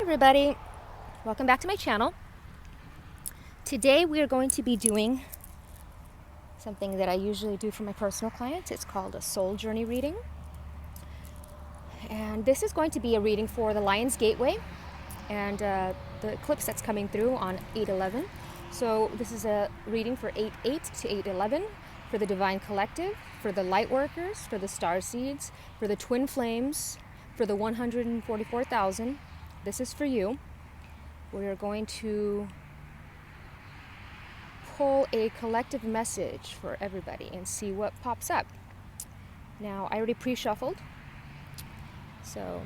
everybody, welcome back to my channel. Today we are going to be doing something that I usually do for my personal clients. It's called a soul journey reading, and this is going to be a reading for the Lion's Gateway and the eclipse that's coming through on 8/11. So this is a reading for 8/8 to 8/11, for the Divine Collective, for the Light Workers, for the Star Seeds, for the Twin Flames, for the 144,000. This is for you. We are going to pull a collective message for everybody and see what pops up. Now, I already pre-shuffled, so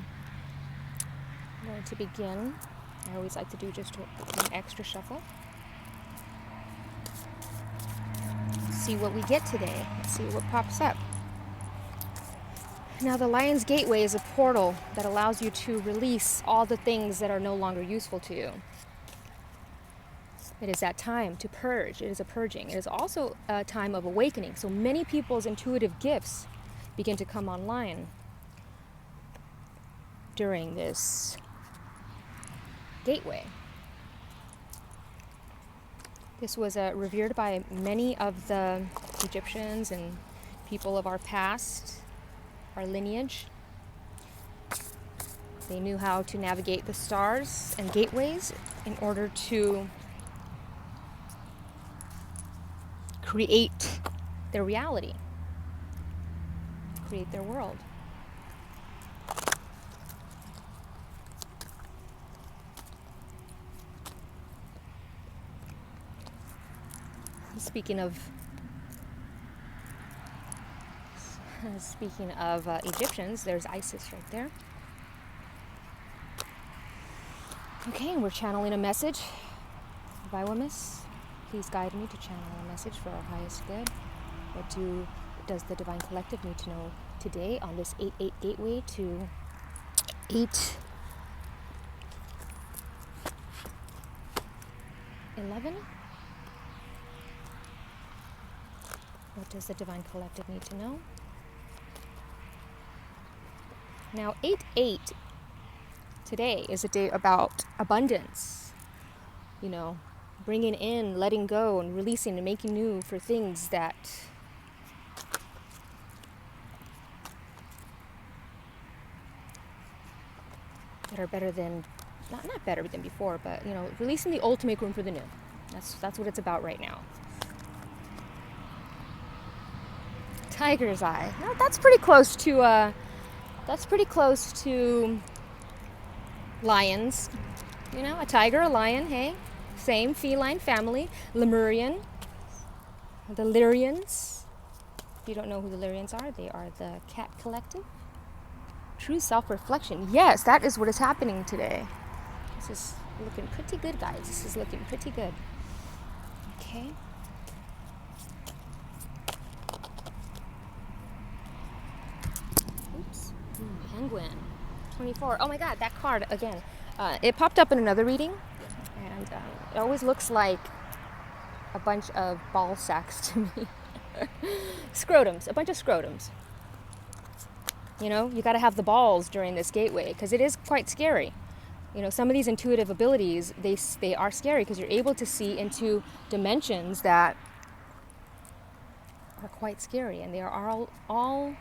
I'm going to begin. I always like to do just an extra shuffle. See what we get today. Let's see what pops up. Now, the Lion's Gateway is a portal that allows you to release all the things that are no longer useful to you. It is that time to purge. It is a purging. It is also a time of awakening. So many people's intuitive gifts begin to come online during this gateway. This was revered by many of the Egyptians and people of our past, our lineage. They knew how to navigate the stars and gateways in order to create their reality, create their world. Speaking of Egyptians, there's Isis right there. Okay, we're channeling a message. Viwamis, please guide me to channel a message for our highest good. What does the Divine Collective need to know today on this 8/8 gateway to 8/11? What does the Divine Collective need to know? Now, 8/8 today is a day about abundance. You know, bringing in, letting go, and releasing and making new for things that are better than, not better than before, but, you know, releasing the old to make room for the new. That's what it's about right now. Tiger's Eye. Now, that's pretty close to lions. You know, a tiger, a lion, hey? Same feline family. Lemurian. The Lyrians. If you don't know who the Lyrians are, they are the cat collective. True self-reflection. Yes, that is what is happening today. This is looking pretty good, guys. This is looking pretty good. Okay. Oops. Penguin. 24. Oh my god, that card again. It popped up in another reading, and it always looks like a bunch of ball sacks to me. Scrotums, a bunch of scrotums. You know, you got to have the balls during this gateway because it is quite scary. You know, some of these intuitive abilities, they are scary because you're able to see into dimensions that are quite scary, and they are all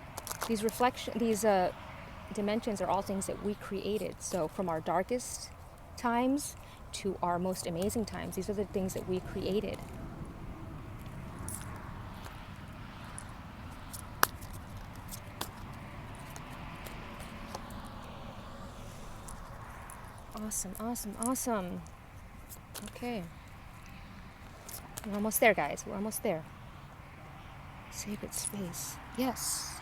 these dimensions are all things that we created. So from our darkest times to our most amazing times, these are the things that we created. Awesome. Okay. We're almost there, guys. We're almost there. Sacred space. Yes.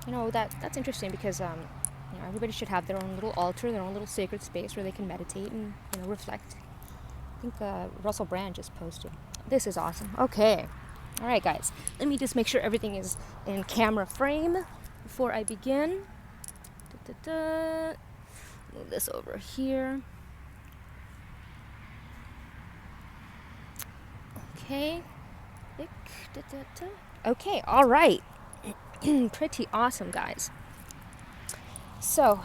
You know, that's interesting because you know, everybody should have their own little altar, their own little sacred space where they can meditate and, you know, reflect. I think Russell Brand just posted. This is awesome. Okay. All right, guys. Let me just make sure everything is in camera frame before I begin. Move this over here. Okay. Okay, all right. Pretty awesome, guys. So,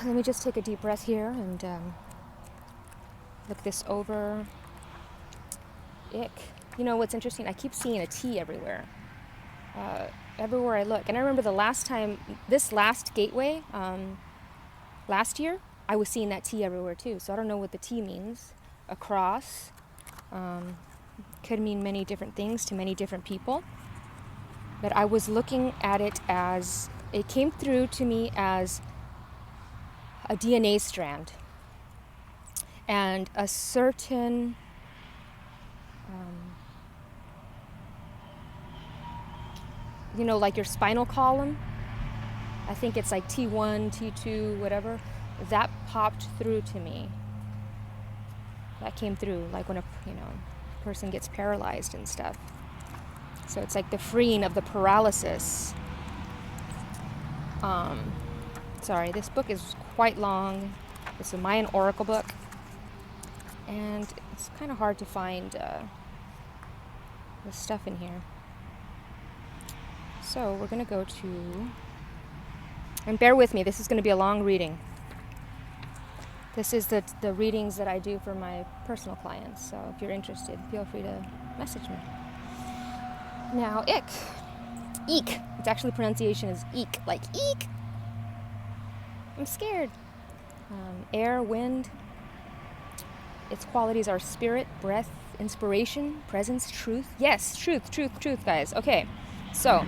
Let me just take a deep breath here and look this over. Ick. You know what's interesting? I keep seeing a T everywhere. Everywhere I look. And I remember the last time, this last gateway, last year, I was seeing that T everywhere too. So I don't know what the T means. A cross. Could mean many different things to many different people. But I was looking at it as, it came through to me as a DNA strand. And a certain you know, like your spinal column, I think it's like T1, T2, whatever, that popped through to me. That came through, like when a person gets paralyzed and stuff. So it's like the freeing of the paralysis. Sorry, this book is quite long. It's a Mayan oracle book. And it's kind of hard to find the stuff in here. So we're going to go to, and bear with me, this is going to be a long reading. This is the readings that I do for my personal clients. So if you're interested, feel free to message me. Now, ick. Eek. Its actually pronunciation is eek, like eek. I'm scared. Air, wind. Its qualities are spirit, breath, inspiration, presence, truth. Yes, truth, guys. Okay, so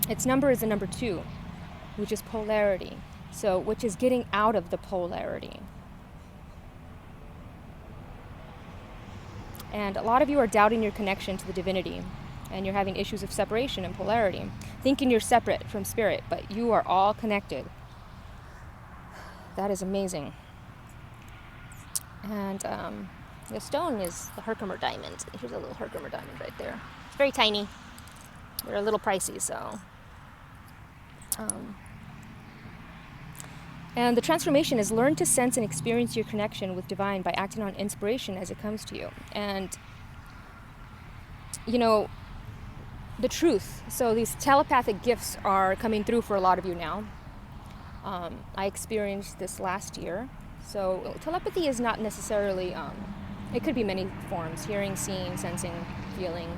its number is the number 2, which is polarity. So, which is getting out of the polarity. And a lot of you are doubting your connection to the divinity, and you're having issues of separation and polarity, thinking you're separate from spirit, but you are all connected. That is amazing. And the stone is the Herkimer diamond. Here's a little Herkimer diamond right there. It's very tiny. They're a little pricey, so. And the transformation is learn to sense and experience your connection with divine by acting on inspiration as it comes to you. And, you know, the truth. So these telepathic gifts are coming through for a lot of you now. I experienced this last year. So telepathy is not necessarily, it could be many forms: hearing, seeing, sensing, feeling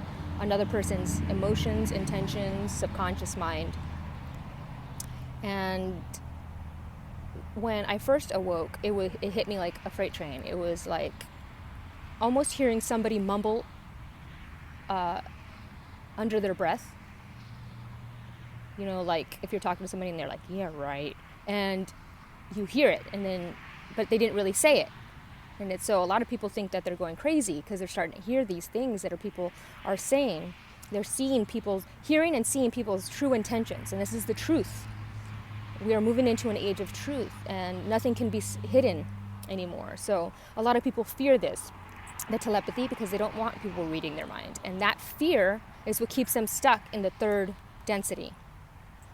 another person's emotions, intentions, subconscious mind. And when I first awoke, it hit me like a freight train. It was like almost hearing somebody mumble under their breath. You know, like if you're talking to somebody and they're like, yeah, right. And you hear it, and then, but they didn't really say it. And it's so a lot of people think that they're going crazy because they're starting to hear these things that people are saying. They're seeing people's, hearing and seeing people's true intentions. And this is the truth. We are moving into an age of truth, and nothing can be hidden anymore. So a lot of people fear this, the telepathy, because they don't want people reading their mind. And that fear is what keeps them stuck in the 3rd density.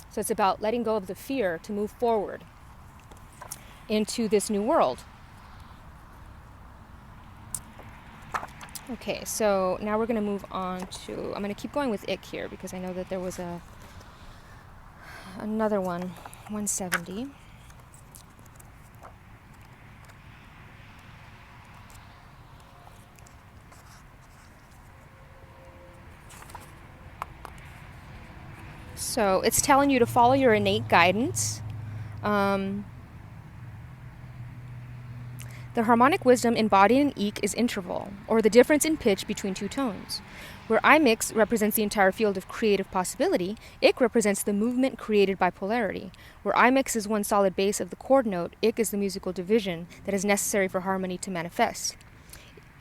So it's about letting go of the fear to move forward into this new world. Okay, so now we're going to move on to, I'm going to keep going with ick here because I know that there was another one, 170. So it's telling you to follow your innate guidance. The harmonic wisdom embodied in eek is interval, or the difference in pitch between 2 tones. Where I mix represents the entire field of creative possibility, ick represents the movement created by polarity. Where I mix is one solid base of the chord note, ick is the musical division that is necessary for harmony to manifest.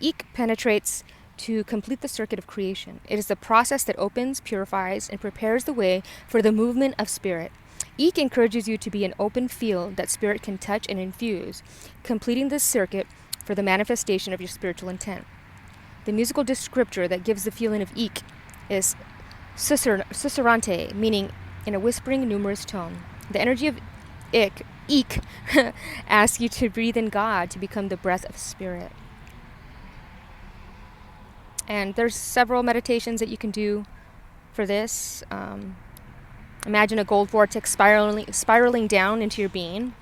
Eek penetrates to complete the circuit of creation. It is the process that opens, purifies, and prepares the way for the movement of spirit. Eek encourages you to be an open field that spirit can touch and infuse, completing this circuit for the manifestation of your spiritual intent. The musical descriptor that gives the feeling of eek is susurrante, meaning in a whispering, numerous tone. The energy of eek asks you to breathe in God to become the breath of spirit. And there's several meditations that you can do for this. Imagine a gold vortex spiraling down into your being,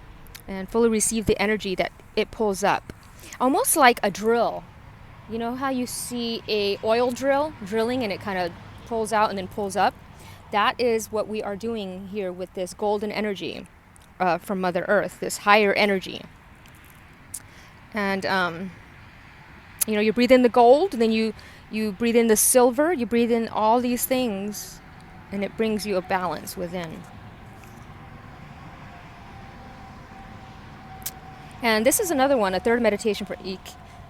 and fully receive the energy that it pulls up. Almost like a drill. You know how you see a oil drill drilling and it kind of pulls out and then pulls up? That is what we are doing here with this golden energy from Mother Earth, this higher energy. And, you breathe in the gold, then you breathe in the silver, you breathe in all these things, and it brings you a balance within. And this is another one, a third meditation for Eek.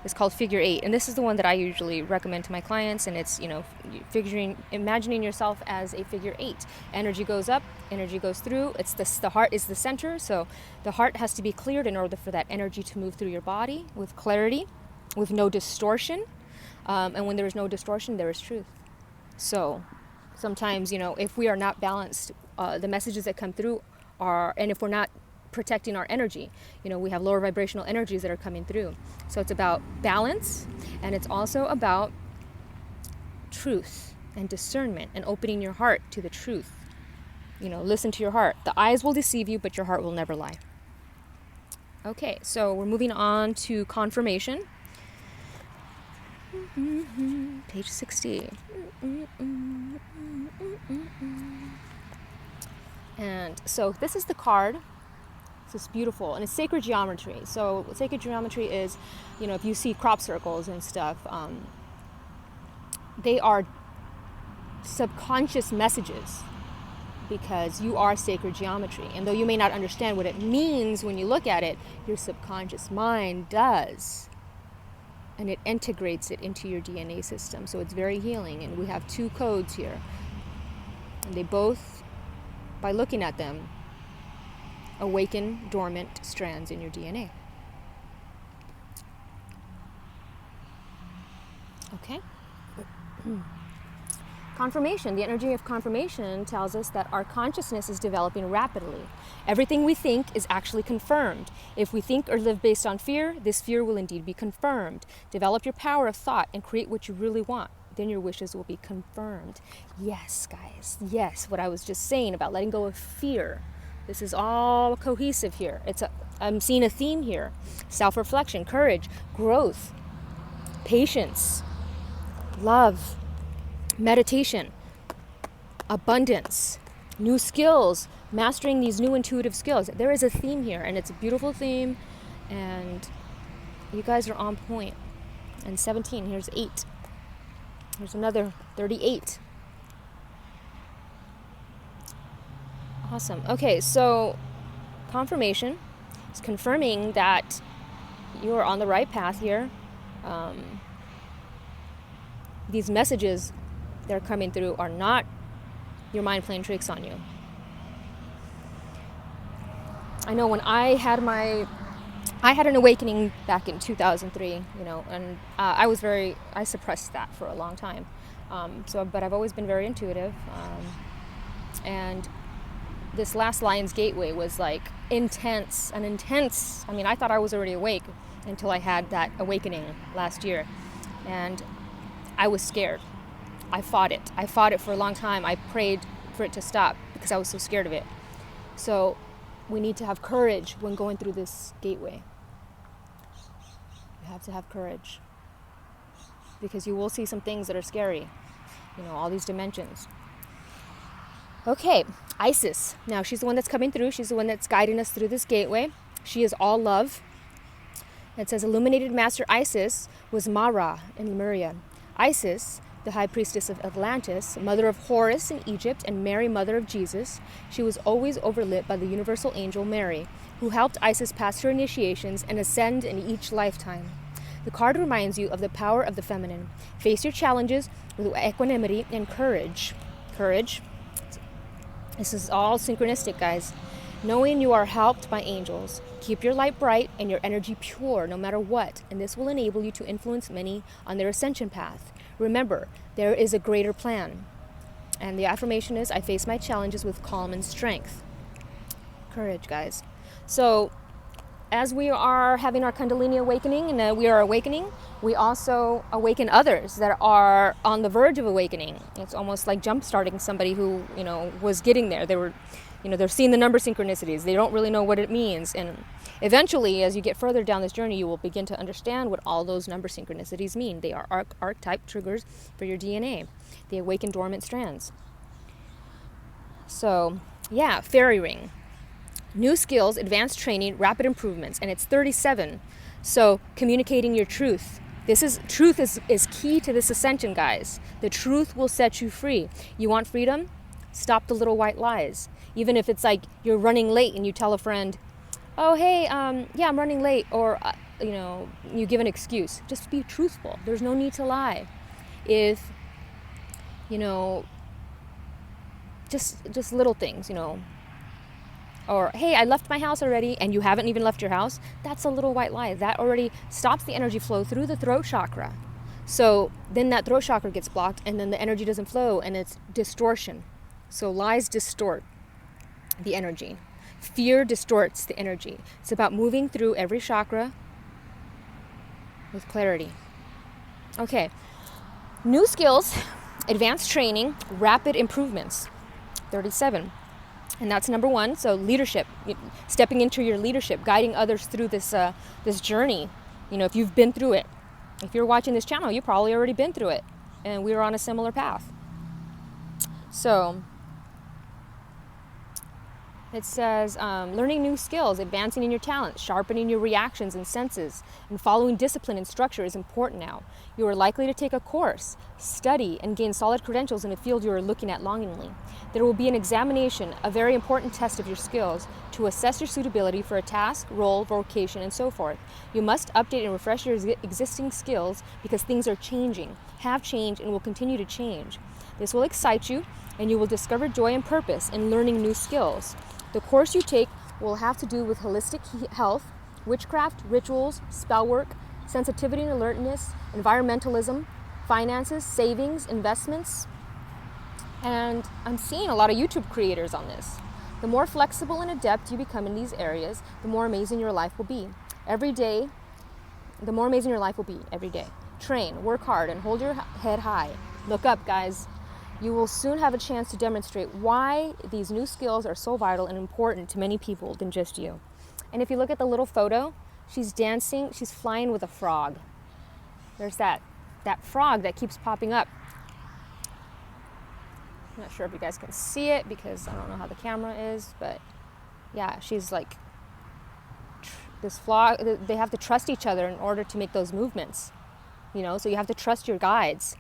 It's called Figure 8, and this is the one that I usually recommend to my clients, and it's, imagining yourself as a figure 8. Energy goes up, energy goes through. The heart is the center, so the heart has to be cleared in order for that energy to move through your body with clarity, with no distortion. And when there is no distortion, there is truth. So sometimes, if we are not balanced, the messages that come through and if we're not protecting our energy, we have lower vibrational energies that are coming through. So it's about balance, and it's also about truth and discernment and opening your heart to the truth. Listen to your heart. The eyes will deceive you, but your heart will never lie. Okay, so we're moving on to confirmation. Page 60. And so this is the card. It's beautiful, and it's sacred geometry. So sacred geometry is, if you see crop circles and stuff, they are subconscious messages, because you are sacred geometry. And though you may not understand what it means when you look at it, your subconscious mind does. And it integrates it into your DNA system. So it's very healing. And we have 2 codes here. And they both, by looking at them, awaken dormant strands in your DNA. Okay? Confirmation. The energy of confirmation tells us that our consciousness is developing rapidly. Everything we think is actually confirmed. If we think or live based on fear, this fear will indeed be confirmed. Develop your power of thought and create what you really want. Then your wishes will be confirmed. Yes, guys. Yes, what I was just saying about letting go of fear. This is all cohesive here. I'm seeing a theme here. Self-reflection, courage, growth, patience, love, meditation, abundance, new skills, mastering these new intuitive skills. There is a theme here, and it's a beautiful theme, and you guys are on point. And 17, here's 8. Here's another 38. Awesome. Okay, so confirmation is confirming that you are on the right path here. These messages that are coming through are not your mind playing tricks on you. I know when I had an awakening back in 2003, and I suppressed that for a long time. But I've always been very intuitive, and this last Lion's Gateway was like intense. I thought I was already awake until I had that awakening last year. And I was scared. I fought it for a long time. I prayed for it to stop because I was so scared of it. So we need to have courage when going through this gateway. You have to have courage, because you will see some things that are scary. All these dimensions. Okay, Isis. Now, she's the one that's coming through. She's the one that's guiding us through this gateway. She is all love. It says, illuminated Master Isis was Mara in Lemuria. Isis, the high priestess of Atlantis, mother of Horus in Egypt, and Mary, mother of Jesus, she was always overlit by the universal angel Mary, who helped Isis pass her initiations and ascend in each lifetime. The card reminds you of the power of the feminine. Face your challenges with equanimity and courage. Courage. This is all synchronistic, guys. Knowing you are helped by angels. Keep your light bright and your energy pure no matter what, and this will enable you to influence many on their ascension path. Remember, there is a greater plan. And the affirmation is, I face my challenges with calm and strength. Courage, guys. So, as we are having our Kundalini awakening, and we are awakening, We also awaken others that are on the verge of awakening. It's almost like jump-starting somebody who, was getting there. They're seeing the number synchronicities. They don't really know what it means. And eventually, as you get further down this journey, you will begin to understand what all those number synchronicities mean. They are archetype triggers for your DNA. They awaken dormant strands. So, yeah, fairy ring. New skills, advanced training, rapid improvements. And it's 37. So, communicating your truth. Truth is key to this ascension, guys. The truth will set you free. You want freedom? Stop the little white lies. Even if it's like you're running late and you tell a friend, oh, hey, yeah, I'm running late. Or, you give an excuse. Just be truthful. There's no need to lie. If, just little things, Or, hey, I left my house already, and you haven't even left your house. That's a little white lie. That already stops the energy flow through the throat chakra. So then that throat chakra gets blocked, and then the energy doesn't flow, and it's distortion. So lies distort the energy. Fear distorts the energy. It's about moving through every chakra with clarity. Okay. New skills, advanced training, rapid improvements. 37. And that's number 1. So leadership, stepping into your leadership, guiding others through this journey. If you've been through it, if you're watching this channel, you've probably already been through it, and we were on a similar path. So it says learning new skills, advancing in your talents, sharpening your reactions and senses, and following discipline and structure is important now. You are likely to take a course, study, and gain solid credentials in a field you are looking at longingly. There will be an examination, a very important test of your skills, to assess your suitability for a task, role, vocation, and so forth. You must update and refresh your existing skills because things are changing, have changed, and will continue to change. This will excite you, and you will discover joy and purpose in learning new skills. The course you take will have to do with holistic health, witchcraft, rituals, spell work, sensitivity and alertness, environmentalism, finances, savings, investments. And I'm seeing a lot of YouTube creators on this. The more flexible and adept you become in these areas, the more amazing your life will be. Every day, the more amazing your life will be every day. Train, work hard, and hold your head high. Look up, guys. You will soon have a chance to demonstrate why these new skills are so vital and important to many people than just you. And if you look at the little photo, she's dancing, she's flying with a frog. There's that frog that keeps popping up. I'm not sure if you guys can see it because I don't know how the camera is, but yeah, she's like this frog. They have to trust each other in order to make those movements, so you have to trust your guides.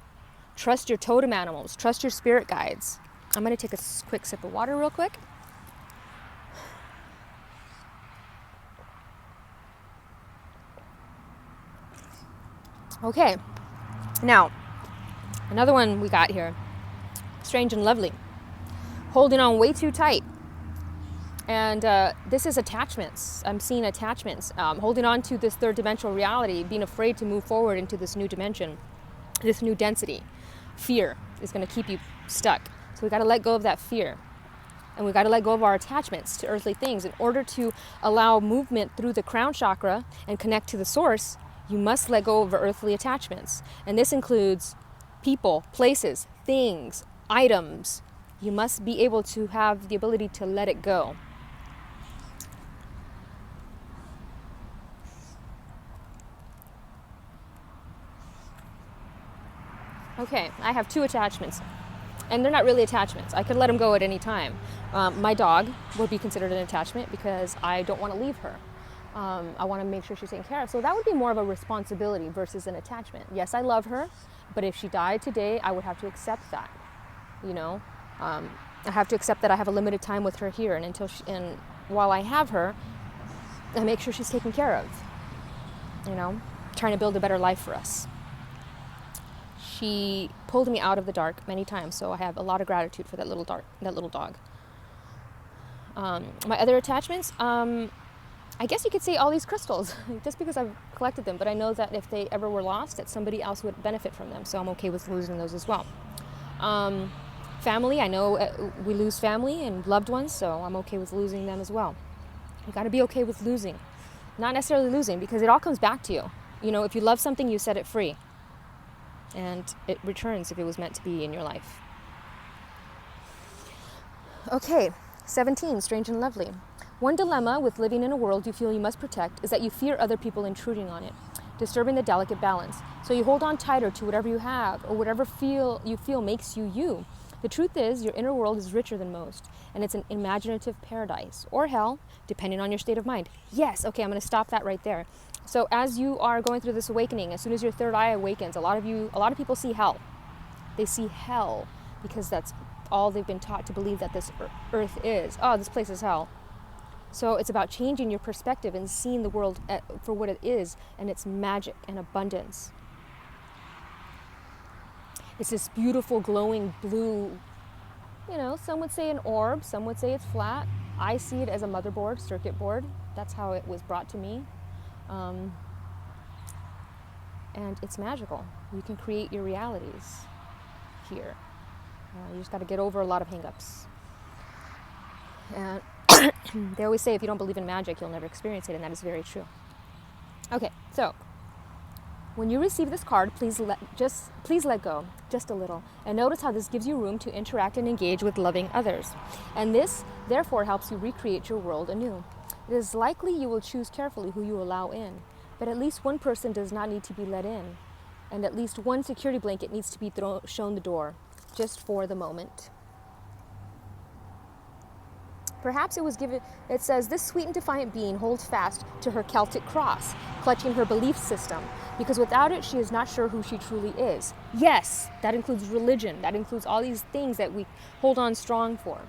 Trust your totem animals. Trust your spirit guides. I'm going to take a quick sip of water real quick. Okay. Now, another one we got here. Strange and lovely. Holding on way too tight. And this is attachments. I'm seeing attachments. Holding on to this third dimensional reality, being afraid to move forward into this new dimension, this new density. Fear is going to keep you stuck. So we got to let go of that fear. And we got to let go of our attachments to earthly things. In order to allow movement through the crown chakra and connect to the source, you must let go of earthly attachments. And this includes people, places, things, items. You must be able to have the ability to let it go. Okay, I have 2 attachments, and they're not really attachments. I could let them go at any time. My dog would be considered an attachment because I don't want to leave her. I want to make sure she's taken care of. So that would be more of a responsibility versus an attachment. Yes, I love her, but if she died today, I would have to accept that. I have to accept that I have a limited time with her here, and and while I have her, I make sure she's taken care of. Trying to build a better life for us. She pulled me out of the dark many times, so I have a lot of gratitude for that little dog. My other attachments, I guess you could say all these crystals, just because I've collected them, but I know that if they ever were lost, that somebody else would benefit from them, so I'm okay with losing those as well. Family, I know we lose family and loved ones, so I'm okay with losing them as well. You got to be okay with losing. Not necessarily losing, because it all comes back to you. if you love something, you set it free. And it returns if it was meant to be in your life. Okay, 17, strange and lovely. One dilemma with living in a world you feel you must protect is that you fear other people intruding on it, disturbing the delicate balance. So you hold on tighter to whatever you have or whatever you feel makes you you. The truth is, your inner world is richer than most, and it's an imaginative paradise, or hell, depending on your state of mind. Yes, okay, I'm going to stop that right there. So as you are going through this awakening, as soon as your third eye awakens, a lot of people see hell. They see hell because that's all they've been taught to believe that this earth is. Oh, this place is hell. So it's about changing your perspective and seeing the world for what it is and its magic and abundance. It's this beautiful glowing blue, some would say an orb, some would say it's flat. I see it as a motherboard, circuit board. That's how it was brought to me. And it's magical. You can create your realities here. You just got to get over a lot of hang-ups. And they always say if you don't believe in magic, you'll never experience it, and that is very true. Okay, so when you receive this card, please let go just a little, and notice how this gives you room to interact and engage with loving others. And this, therefore, helps you recreate your world anew. It is likely you will choose carefully who you allow in, but at least one person does not need to be let in, and at least one security blanket needs to be shown the door, just for the moment. Perhaps it says, this sweet and defiant being holds fast to her Celtic cross, clutching her belief system, because without it, she is not sure who she truly is. Yes, that includes religion. That includes all these things that we hold on strong for.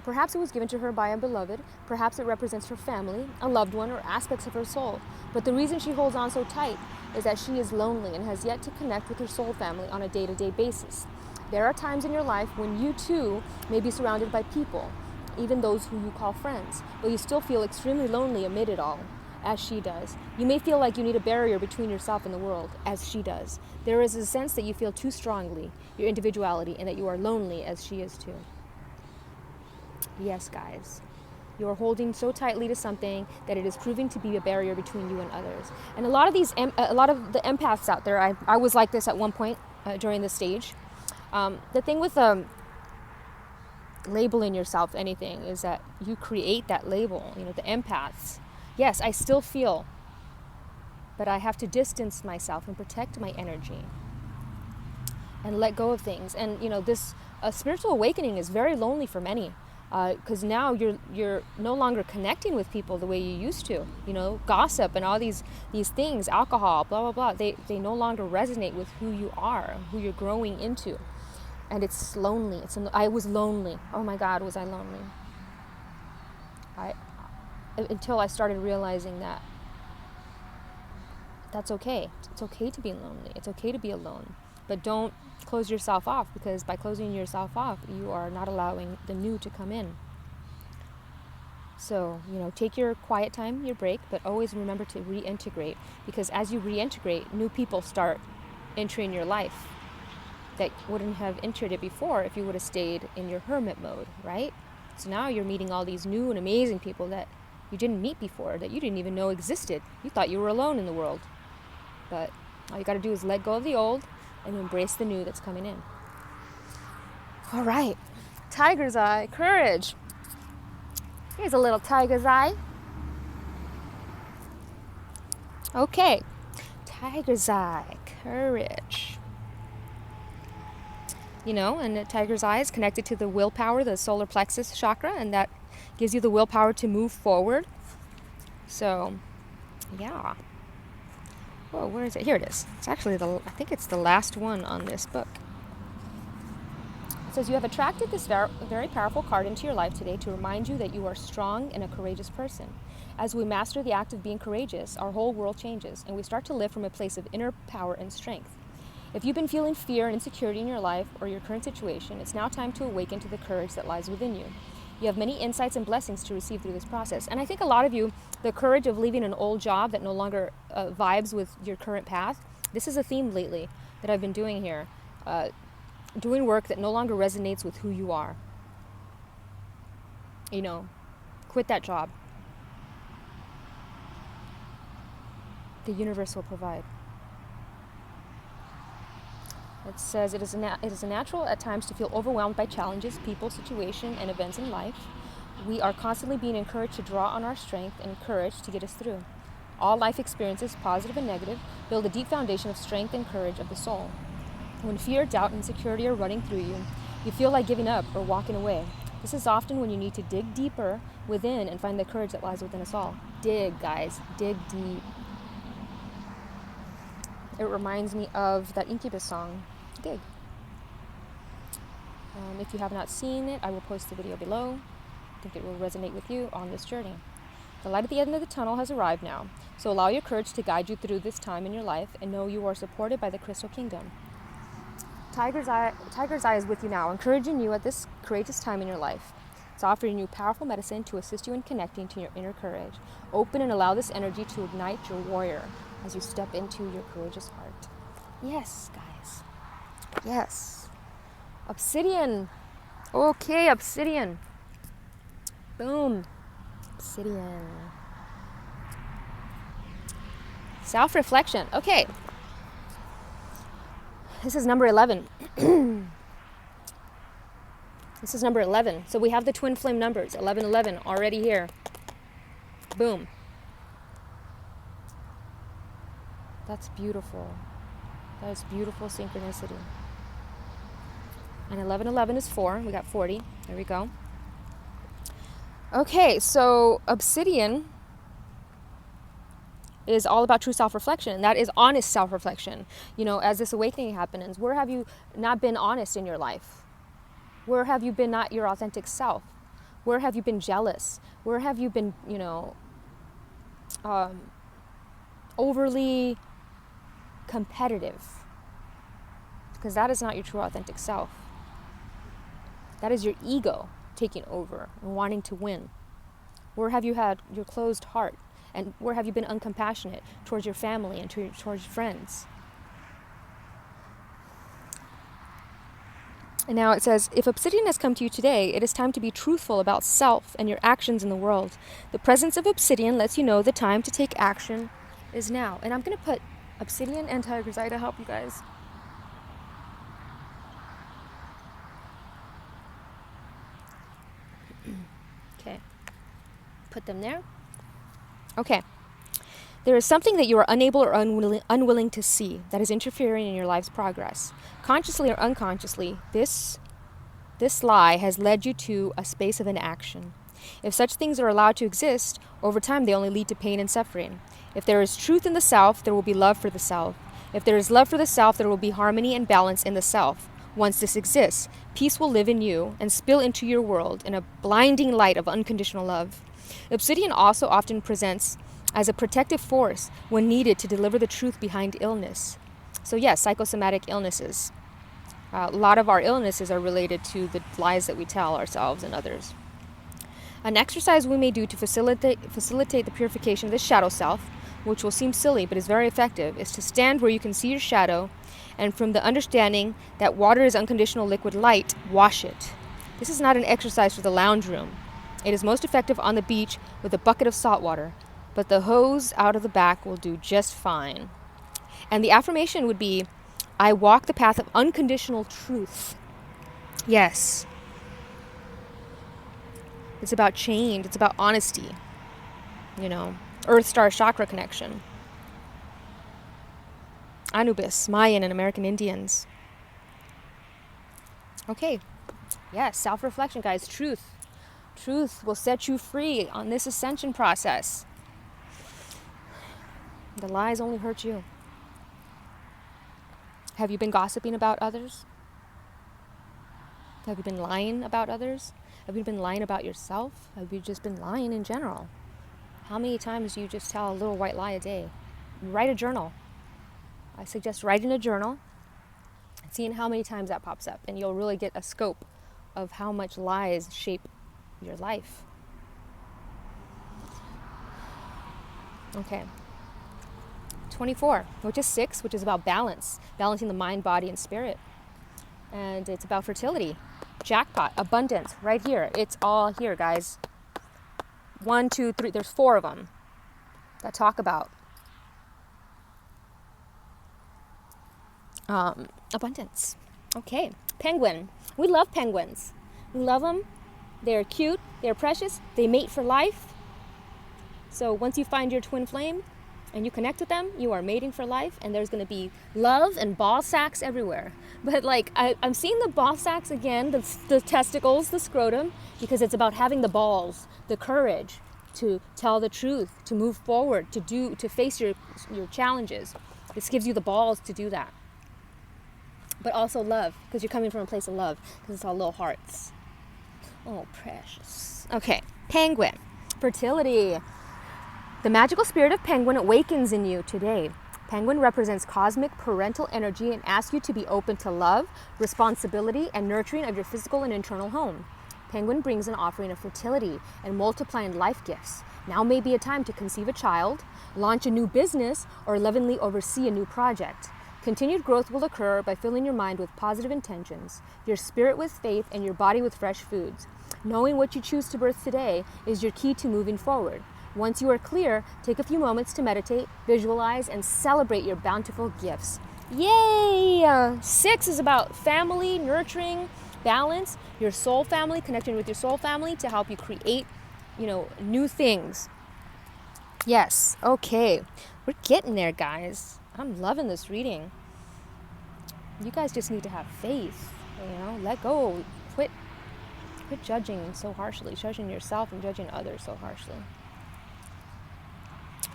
Perhaps it was given to her by a beloved. Perhaps it represents her family, a loved one, or aspects of her soul. But the reason she holds on so tight is that she is lonely and has yet to connect with her soul family on a day-to-day basis. There are times in your life when you too may be surrounded by people, even those who you call friends, but you still feel extremely lonely amid it all, as she does. You may feel like you need a barrier between yourself and the world, as she does. There is a sense that you feel too strongly, your individuality, and that you are lonely, as she is too. Yes, guys. You are holding so tightly to something that it is proving to be a barrier between you and others. And a lot of the empaths out there, I was like this at one point during this stage. The thing with labeling yourself anything is that you create that label. The empaths. Yes, I still feel, but I have to distance myself and protect my energy and let go of things. And this spiritual awakening is very lonely for many. Because now you're no longer connecting with people the way you used to. Gossip and all these things, alcohol, blah, blah, blah. They no longer resonate with who you are, who you're growing into. And it's lonely. I was lonely. Oh my God, was I lonely. Until I started realizing that that's okay. It's okay to be lonely. It's okay to be alone. But don't close yourself off, because by closing yourself off, you are not allowing the new to come in. So, take your quiet time, your break, but always remember to reintegrate, because as you reintegrate, new people start entering your life that wouldn't have entered it before if you would have stayed in your hermit mode, right? So now you're meeting all these new and amazing people that you didn't meet before, that you didn't even know existed. You thought you were alone in the world. But all you got to do is let go of the old and embrace the new that's coming in. All right. Tiger's eye, courage. Here's a little tiger's eye. Okay. Tiger's eye, courage. And the tiger's eye is connected to the willpower, the solar plexus chakra, and that gives you the willpower to move forward. So, yeah. Whoa, where is it? Here it is. It's actually I think it's the last one on this book. It says, you have attracted this very powerful card into your life today to remind you that you are strong and a courageous person. As we master the act of being courageous, our whole world changes, and we start to live from a place of inner power and strength. If you've been feeling fear and insecurity in your life or your current situation, it's now time to awaken to the courage that lies within you. You have many insights and blessings to receive through this process. And I think a lot of you, the courage of leaving an old job that no longer vibes with your current path, this is a theme lately that I've been doing here. Doing work that no longer resonates with who you are. Quit that job. The universe will provide. It says it is natural at times to feel overwhelmed by challenges, people, situation, and events in life. We are constantly being encouraged to draw on our strength and courage to get us through. All life experiences, positive and negative, build a deep foundation of strength and courage of the soul. When fear, doubt, and insecurity are running through you, you feel like giving up or walking away. This is often when you need to dig deeper within and find the courage that lies within us all. Dig, guys. Dig deep. It reminds me of that Incubus song, Dig. If you have not seen it, I will post the video below. I think it will resonate with you on this journey. The light at the end of the tunnel has arrived now, so allow your courage to guide you through this time in your life and know you are supported by the Crystal Kingdom. Tiger's Eye is with you now, encouraging you at this courageous time in your life. It's offering you powerful medicine to assist you in connecting to your inner courage. Open and allow this energy to ignite your warrior as you step into your courageous heart. Yes, guys. Yes. Obsidian. Okay, obsidian. Boom. Obsidian. Self-reflection. Okay. This is number 11. This is number 11. So we have the twin flame numbers, 1111, already here. Boom. That's beautiful. That is beautiful synchronicity. And 1111 is 4. We got 40. There we go. Okay, so obsidian is all about true self-reflection, and that is honest self-reflection. You know, as this awakening happens, where have you not been honest in your life? Where have you been not your authentic self? Where have you been jealous? Where have you been, overly competitive? Because that is not your true authentic self. That is your ego taking over and wanting to win. Where have you had your closed heart? And where have you been uncompassionate towards your family and towards your friends? And now it says, if obsidian has come to you today, it is time to be truthful about self and your actions in the world. The presence of obsidian lets you know the time to take action is now. And I'm going to put obsidian and tiger's eye to help you guys. Okay. Put them there. Okay. There is something that you are unable or unwilling to see that is interfering in your life's progress. Consciously or unconsciously, this lie has led you to a space of inaction. If such things are allowed to exist, over time they only lead to pain and suffering. If there is truth in the self, there will be love for the self. If there is love for the self, there will be harmony and balance in the self. Once this exists, peace will live in you and spill into your world in a blinding light of unconditional love. Obsidian also often presents as a protective force when needed to deliver the truth behind illness. So yes, psychosomatic illnesses. A lot of our illnesses are related to the lies that we tell ourselves and others. An exercise we may do to facilitate the purification of the shadow self, which will seem silly but is very effective, is to stand where you can see your shadow, and from the understanding that water is unconditional liquid light, wash it. This is not an exercise for the lounge room. It is most effective on the beach with a bucket of salt water, but the hose out of the back will do just fine. And the affirmation would be, I walk the path of unconditional truth. Yes. It's about change. It's about honesty. Earth Star chakra connection. Anubis, Mayan, and American Indians. Okay. Yes, self-reflection, guys. Truth. Truth will set you free on this ascension process. The lies only hurt you. Have you been gossiping about others? Have you been lying about others? Have you been lying about yourself? Have you just been lying in general? How many times do you just tell a little white lie a day? Write a journal. I suggest writing a journal and seeing how many times that pops up, and you'll really get a scope of how much lies shape your life. Okay. 24, which is 6, which is about balance, balancing the mind, body, and spirit. And it's about fertility, jackpot, abundance, right here. It's all here, guys. 1, 2, 3, there's 4 of them that talk about Abundance. Okay, penguin. We love penguins. We love them. They're cute. They're precious. They mate for life. So once you find your twin flame and you connect with them, you are mating for life, and there's going to be love and ball sacks everywhere. But like I'm seeing the ball sacks again, the testicles, the scrotum, because it's about having the balls, the courage to tell the truth, to move forward, to face your challenges. This gives you the balls to do that. But also love, because you're coming from a place of love, because it's all little hearts. Oh, precious. Okay, penguin. Fertility. The magical spirit of penguin awakens in you today. Penguin represents cosmic parental energy and asks you to be open to love, responsibility, and nurturing of your physical and internal home. Penguin brings an offering of fertility and multiplying life gifts. Now may be a time to conceive a child, launch a new business, or lovingly oversee a new project. Continued growth will occur by filling your mind with positive intentions, your spirit with faith, and your body with fresh foods. Knowing what you choose to birth today is your key to moving forward. Once you are clear, take a few moments to meditate, visualize, and celebrate your bountiful gifts. Yay! 6 is about family, nurturing, balance, your soul family, connecting with your soul family to help you create, new things. Yes, okay. We're getting there, guys. I'm loving this reading. You guys just need to have faith, let go. Quit judging so harshly, judging yourself and judging others so harshly.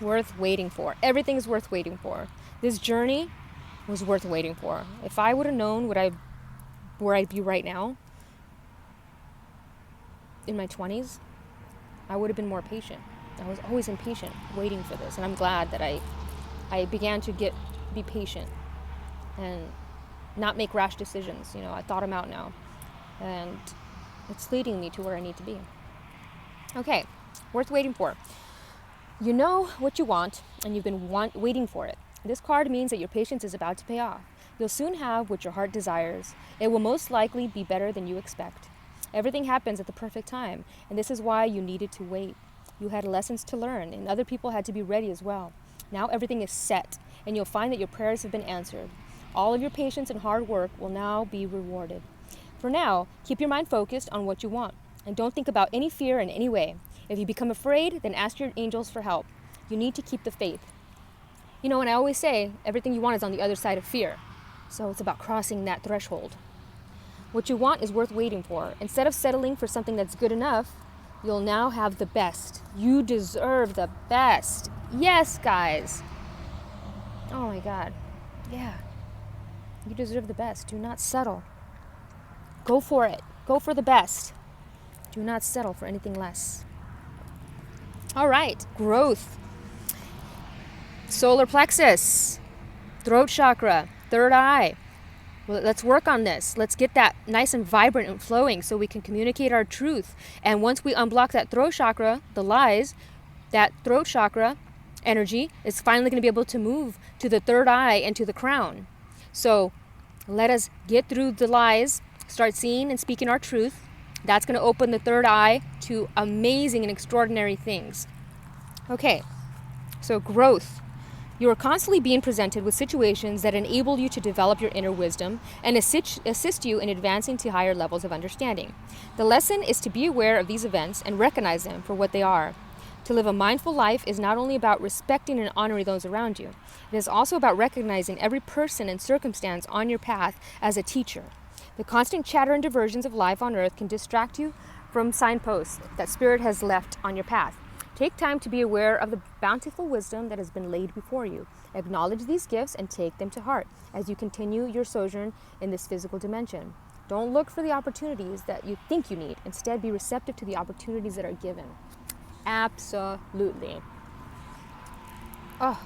Worth waiting for. Everything is worth waiting for. This journey was worth waiting for. If I would have known where I'd be right now, in my 20s, I would have been more patient. I was always impatient, waiting for this, and I'm glad that I began to be patient and not make rash decisions. I thought them out now, and it's leading me to where I need to be. Okay, worth waiting for. You know what you want, and you've been waiting for it. This card means that your patience is about to pay off. You'll soon have what your heart desires. It will most likely be better than you expect. Everything happens at the perfect time, and this is why you needed to wait. You had lessons to learn, and other people had to be ready as well. Now everything is set, and you'll find that your prayers have been answered. All of your patience and hard work will now be rewarded. For now, keep your mind focused on what you want, and don't think about any fear in any way. If you become afraid, then ask your angels for help. You need to keep the faith. And I always say, everything you want is on the other side of fear. So it's about crossing that threshold. What you want is worth waiting for. Instead of settling for something that's good enough, you'll now have the best. You deserve the best. Yes, guys. Oh my God. Yeah. You deserve the best. Do not settle. Go for it. Go for the best. Do not settle for anything less. All right, growth. Solar plexus, throat chakra, third eye. Well, let's work on this. Let's get that nice and vibrant and flowing so we can communicate our truth. And once we unblock that throat chakra, the lies, that throat chakra energy is finally going to be able to move to the third eye and to the crown. So let us get through the lies, start seeing and speaking our truth. That's going to open the third eye to amazing and extraordinary things. Okay, so growth. You are constantly being presented with situations that enable you to develop your inner wisdom and assist you in advancing to higher levels of understanding. The lesson is to be aware of these events and recognize them for what they are. To live a mindful life is not only about respecting and honoring those around you, it is also about recognizing every person and circumstance on your path as a teacher. The constant chatter and diversions of life on earth can distract you from signposts that Spirit has left on your path. Take time to be aware of the bountiful wisdom that has been laid before you. Acknowledge these gifts and take them to heart as you continue your sojourn in this physical dimension. Don't look for the opportunities that you think you need. Instead, be receptive to the opportunities that are given. Absolutely. Oh,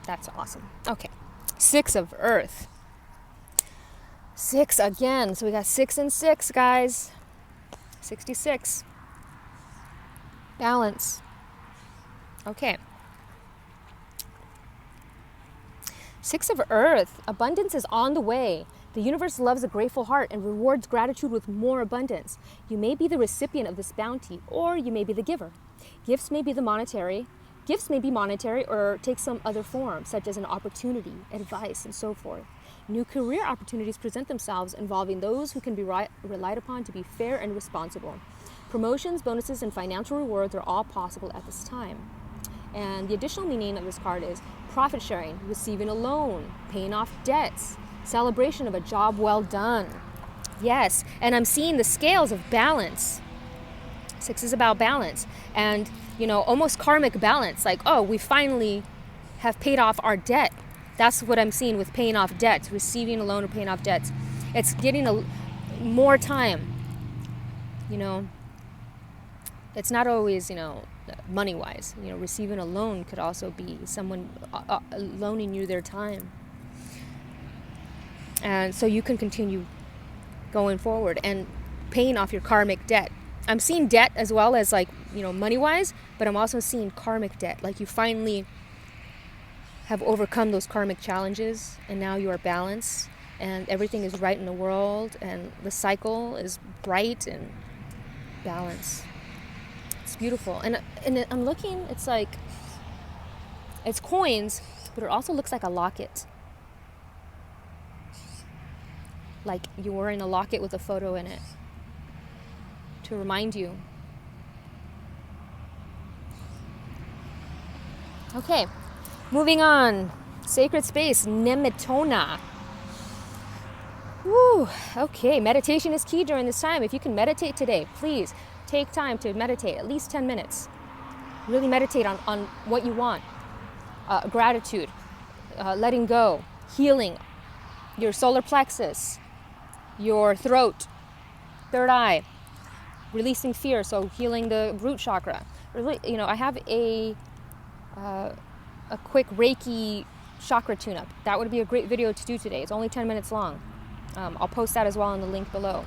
that's awesome. Okay. 6 of Earth. 6 again. So we got 6 and 6, guys. 66. Balance. Okay. 6 of Earth. Abundance is on the way. The universe loves a grateful heart and rewards gratitude with more abundance. You may be the recipient of this bounty, or you may be the giver. Gifts may be monetary or take some other form, such as an opportunity, advice, and so forth. New career opportunities present themselves involving those who can be relied upon to be fair and responsible. Promotions, bonuses, and financial rewards are all possible at this time. And the additional meaning of this card is profit sharing, receiving a loan, paying off debts, celebration of a job well done. Yes, and I'm seeing the scales of balance. 6 is about balance and, almost karmic balance. Like, oh, we finally have paid off our debt. That's what I'm seeing with paying off debts, receiving a loan or paying off debts. It's getting more time. It's not always, money-wise. Receiving a loan could also be someone loaning you their time. And so you can continue going forward and paying off your karmic debt. I'm seeing debt as well as money-wise, but I'm also seeing karmic debt. Like you finally have overcome those karmic challenges and now you are balanced and everything is right in the world and the cycle is bright and balanced. It's beautiful. And I'm looking, it's coins, but it also looks like a locket. Like you're wearing a locket with a photo in it to remind you. Okay, moving on. Sacred space, Nemetona. Woo, okay, meditation is key during this time. If you can meditate today, please take time to meditate, at least 10 minutes. Really meditate on what you want. Gratitude, letting go, healing your solar plexus, your throat, third eye, releasing fear, so healing the root chakra. I have a quick Reiki chakra tune-up. That would be a great video to do today. It's only 10 minutes long. I'll post that as well in the link below.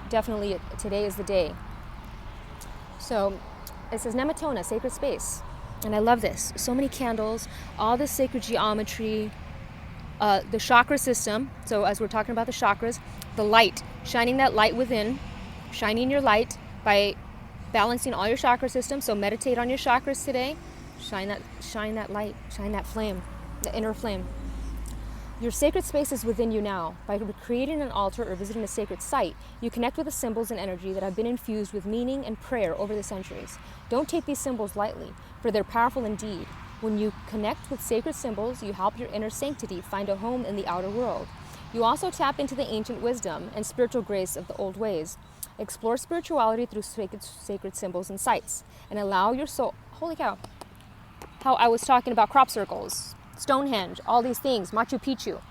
Definitely today is the day. So it says Nemetona, sacred space. And I love this. So many candles, all this sacred geometry, the chakra system. So as we're talking about the chakras, the light, shining that light within, shining your light by balancing all your chakra systems. So meditate on your chakras today. Shine that light, shine that flame, the inner flame. Your sacred space is within you now. By creating an altar or visiting a sacred site, you connect with the symbols and energy that have been infused with meaning and prayer over the centuries. Don't take these symbols lightly, for they're powerful indeed. When you connect with sacred symbols, you help your inner sanctity find a home in the outer world. You also tap into the ancient wisdom and spiritual grace of the old ways. Explore spirituality through sacred symbols and sites, and allow your soul... Holy cow. How I was talking about crop circles, Stonehenge, all these things, Machu Picchu.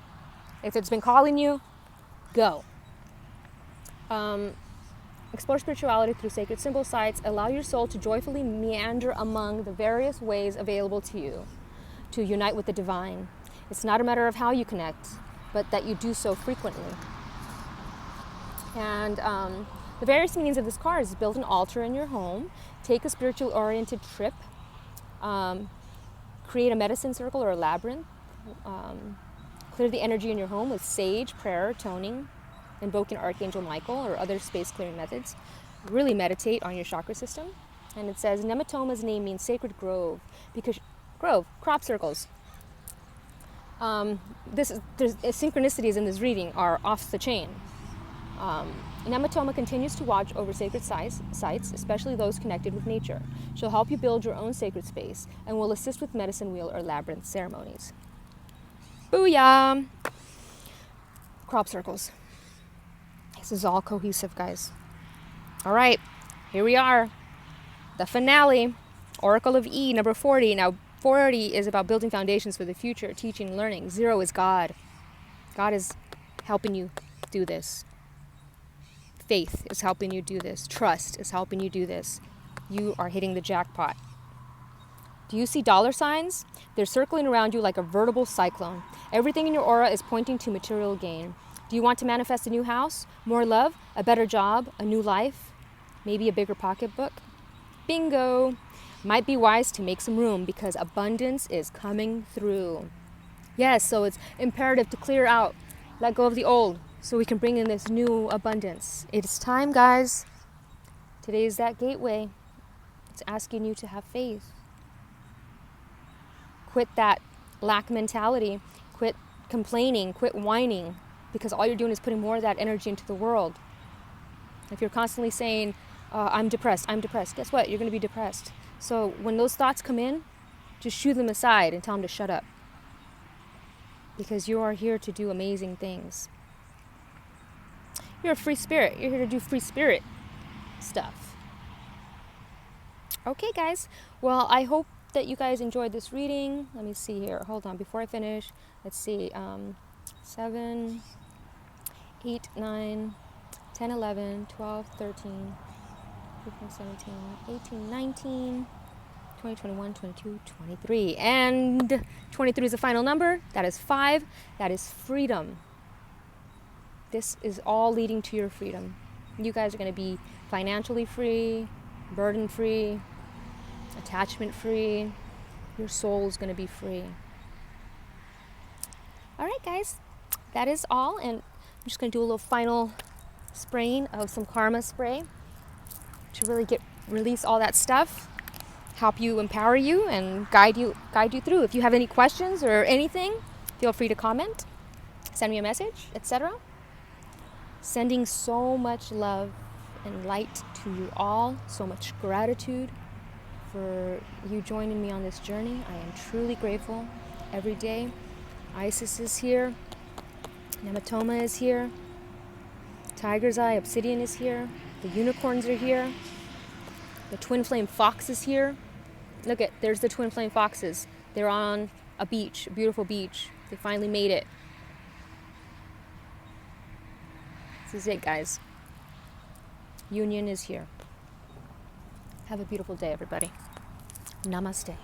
If it's been calling you, go. Explore spirituality through sacred symbol sites. Allow your soul to joyfully meander among the various ways available to you to unite with the divine. It's not a matter of how you connect, but that you do so frequently. And the various meanings of this card is build an altar in your home, take a spiritual-oriented trip, create a medicine circle or a labyrinth, clear the energy in your home with sage, prayer, toning, invoking Archangel Michael or other space clearing methods. Really meditate on your chakra system. And it says Nemetoma's name means sacred grove because crop circles. There's synchronicities in this reading are off the chain. Nemetoma continues to watch over sacred sites, especially those connected with nature. She'll help you build your own sacred space and will assist with medicine wheel or labyrinth ceremonies. Booyah! Crop circles. This is all cohesive, guys. All right, here we are. The finale. Oracle of E, number 40. Now, 40 is about building foundations for the future, teaching and learning. 0 is God. God is helping you do this. Faith is helping you do this. Trust is helping you do this. You are hitting the jackpot. Do you see dollar signs? They're circling around you like a veritable cyclone. Everything in your aura is pointing to material gain. Do you want to manifest a new house, more love, a better job, a new life, maybe a bigger pocketbook? Bingo! Might be wise to make some room because abundance is coming through. Yes, so it's imperative to clear out, let go of the old, so we can bring in this new abundance. It's time, guys. Today is that gateway. It's asking you to have faith. Quit that lack mentality. Quit complaining, quit whining, because all you're doing is putting more of that energy into the world. If you're constantly saying, I'm depressed, guess what? You're going to be depressed. So when those thoughts come in, just shoo them aside and tell them to shut up. Because you are here to do amazing things. You're a free spirit. You're here to do free spirit stuff. Okay, guys. Well, I hope that you guys enjoyed this reading. Let me see here. Hold on. Before I finish, let's see. 7, 8, 9, 10, 11, 12, 13, 15, 17, 18, 19, 20, 21, 22, 23. And 23 is the final number. That is 5. That is freedom. This is all leading to your freedom. You guys are going to be financially free, burden free, attachment free. Your soul is going to be free. All right, guys. That is all. And I'm just going to do a little final spraying of some karma spray to really release all that stuff, help you, empower you, and guide you through. If you have any questions or anything, feel free to comment, send me a message, etc. Sending so much love and light to you all, so much gratitude for you joining me on this journey. I am truly grateful every day. Isis is here, Nematoma is here, Tiger's Eye, Obsidian is here, the unicorns are here, the twin flame fox is here. Look at, there's the twin flame foxes. They're on a beach, a beautiful beach. They finally made it. This is it, guys. Union is here. Have a beautiful day, everybody. Namaste.